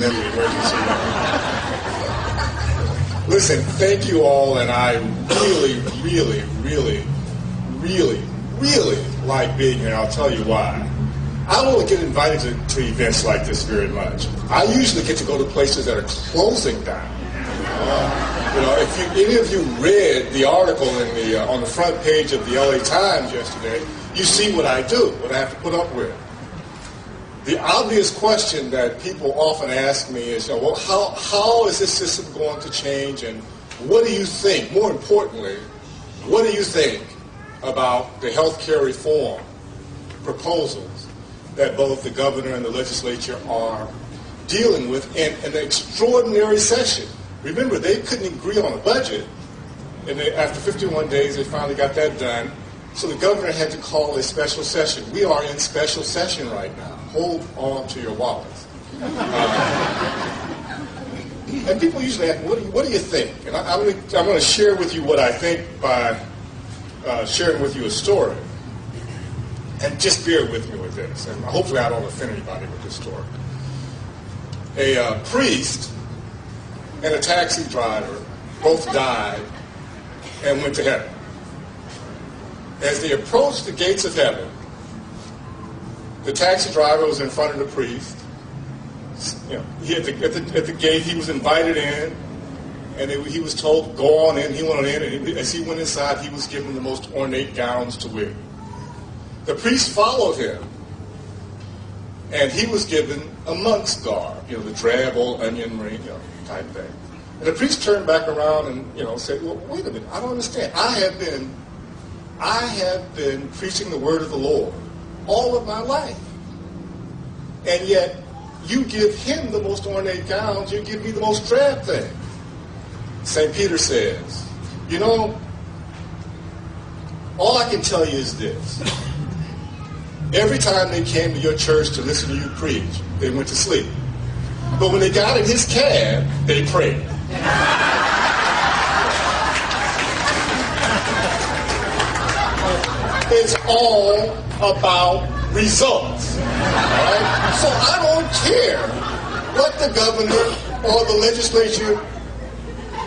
in the emergency room. Listen, thank you all, and I really, really, really, really, really like being here. I'll tell you why. I don't get invited to events like this very much. I usually get to go to places that are closing down. If any of you read the article on the front page of the LA Times yesterday, you see what I do, what I have to put up with. The obvious question that people often ask me is, well, how is this system going to change, and what do you think? More importantly, what do you think about the health care reform proposals that both the governor and the legislature are dealing with in an extraordinary session? Remember, they couldn't agree on a budget, and after 51 days, they finally got that done. So the governor had to call a special session. We are in special session right now. Hold on to your wallets. And people usually ask, what do you think? And I'm going to share with you what I think by sharing with you a story. And just bear with me with this. And hopefully I don't offend anybody with this story. A priest and a taxi driver both died and went to heaven. As they approached the gates of heaven, the taxi driver was in front of the priest. At the gate, he was invited in, and he was told, go on in. He went on in, and as he went inside, he was given the most ornate gowns to wear. The priest followed him, and he was given a monk's garb, the drab old onion ring, type thing. And the priest turned back around and, said, well, wait a minute, I don't understand. I have been preaching the word of the Lord all of my life. And yet, you give him the most ornate gowns, you give me the most drab thing. St. Peter says, all I can tell you is this. Every time they came to your church to listen to you preach, they went to sleep. But when they got in his cab, they prayed. It's all about results. Right? So I don't care what the governor or the legislature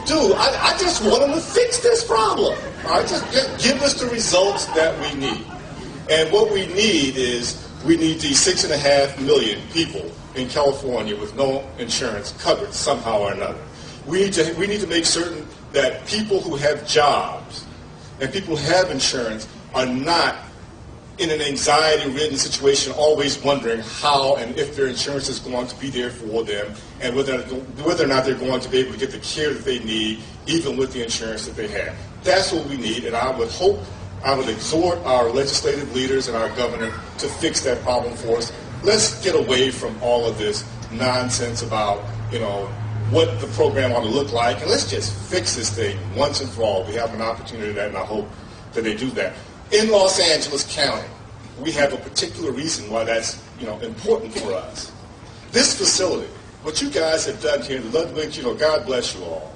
do. I just want them to fix this problem. All right? Just give us the results that we need. And what we need is these 6.5 million people in California with no insurance covered somehow or another. We need to make certain that people who have jobs and people who have insurance are not in an anxiety-ridden situation, always wondering how and if their insurance is going to be there for them, and whether or not they're going to be able to get the care that they need, even with the insurance that they have. That's what we need, and I would exhort our legislative leaders and our governor to fix that problem for us. Let's get away from all of this nonsense about, what the program ought to look like, and let's just fix this thing once and for all. We have an opportunity to do that, and I hope that they do that. In Los Angeles County, we have a particular reason why that's, important for us. This facility, what you guys have done here in Ludwig, God bless you all.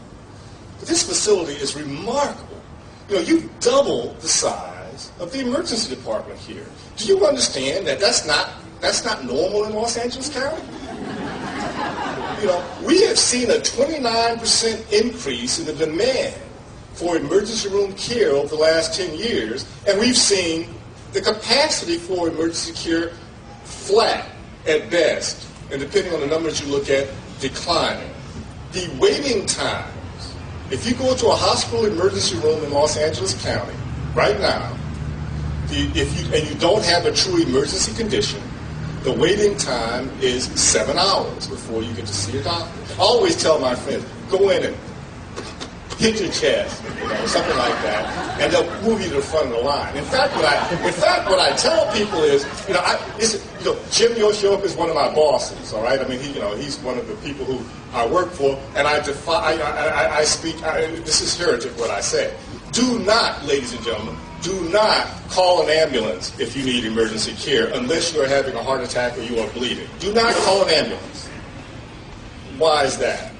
But this facility is remarkable. You've doubled the size of the emergency department here. Do you understand that that's not normal in Los Angeles County? We have seen a 29% increase in the demand for emergency room care over the last 10 years, and we've seen the capacity for emergency care flat at best, and depending on the numbers you look at, declining. The waiting times, if you go to a hospital emergency room in Los Angeles County right now, and you don't have a true emergency condition, the waiting time is 7 hours before you get to see a doctor. I always tell my friends, go in and hit your chest, something like that, and they'll move you to the front of the line. In fact, what I tell people is, Jim Yoshioka is one of my bosses. All right, I mean, he's one of the people who I work for, and I speak. This is heretic what I say. Do not, ladies and gentlemen, do not call an ambulance if you need emergency care unless you are having a heart attack or you are bleeding. Do not call an ambulance. Why is that?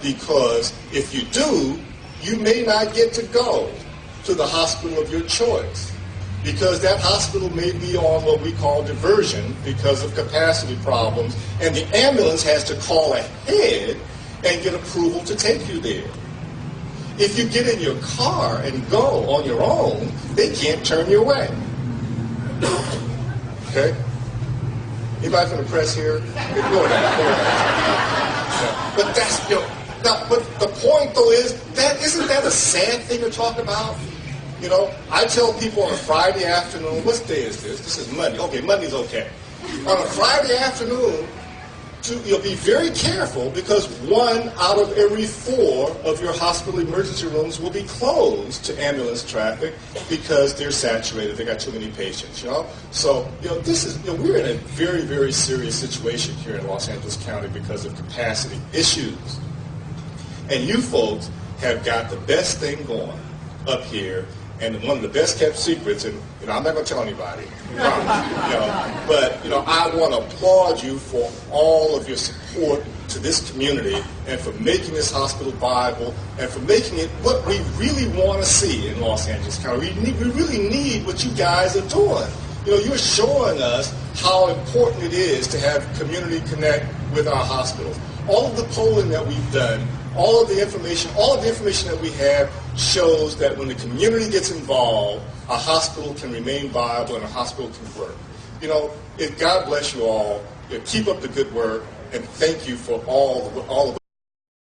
Because if you do, you may not get to go to the hospital of your choice. because that hospital may be on what we call diversion because of capacity problems, and the ambulance has to call ahead and get approval to take you there. If you get in your car and go on your own, they can't turn you away. Okay? Anybody from the press here? Ignore that. But that's, but the point though is, isn't that a sad thing to talk about? I tell people on a Friday afternoon, what day is this? This is Monday. Okay, Monday's okay. On a Friday afternoon, you'll be very careful because 1 out of every 4 of your hospital emergency rooms will be closed to ambulance traffic because they're saturated. They got too many patients. So this is we're in a very, very serious situation here in Los Angeles County because of capacity issues. And you folks have got the best thing going up here. And one of the best kept secrets, and I'm not going to tell anybody, but I want to applaud you for all of your support to this community and for making this hospital viable and for making it what we really want to see in Los Angeles County. We really need what you guys are doing. You're showing us how important it is to have community connect with our hospitals. All of the polling that we've done, all of the information that we have shows that when the community gets involved, a hospital can remain viable and a hospital can work. God bless you all. Keep up the good work, and thank you for all of